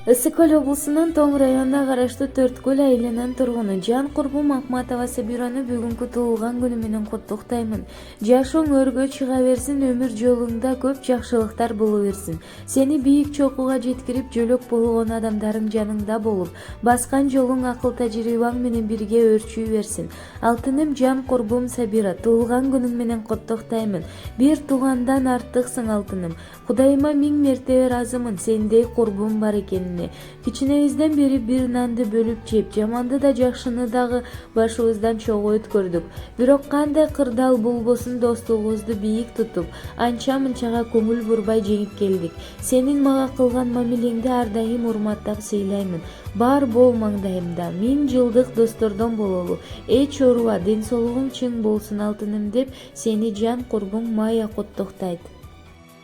Ысык Көл облусунун Тоң районуна караштуу Төрткөл айылынын тургуну Жан Курбум Акматова Сабираны бүгүнкү туулган күнү менен куттуктаймын. Жашооң өргө чыга берсин, өмүр жолуңда көп жакшылыктар боло берсин. Сени бийик чокуга жеткирип, жөлөк болгон адамдарың жаныңда болуп, баскан жолуң акыл тажрыйбаң менен бирге өрчүй берсин. Алтыным Жан Курбум Сабира, туулган күнүң менен куттуктаймын. Бир туугандан артыксың алтыным. Кудайыма миң мертебе ыраазымын сендей курбум бар экенине. Кичинебизден бери бир нанды бөлүп жеп, жаманды да жакшыны дагы башыбыздан чогуу өткөрдүк. Бирок кандай кырдаал болбосун достугубузду бийик тутуп, анча-мынчага көңүл бурбай жеңип келдик. Сенин мага кылган мамилеңди ар дайым урматтап сыйлаймын. Бар бол маңдайымда, 1000 жылдык достордон бололу. Эй чоруа, ден соолугуң чың болсун алтыным деп, сени Жан Курбуң Майя куттуктайт.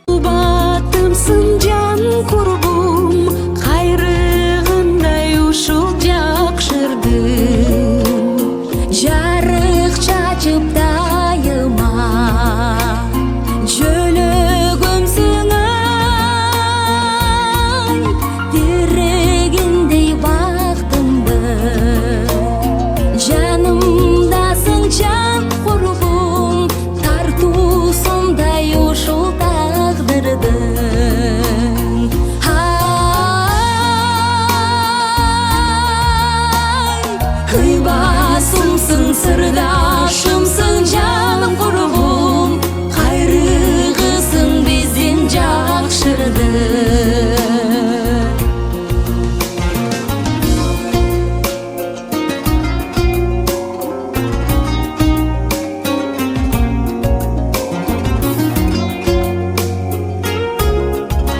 Батымсың жан курбум, кайрыгындай ушул жакшырдым. Жарык чачып дайыма, жөлөгөмсүң ай, тирегиндей бактымды. Жанымдасың жан курбум, тартуусундай ушул Ыйбасымсың, сырдашымсың жаным курбум, кайрыгысың биздин жакшырдым.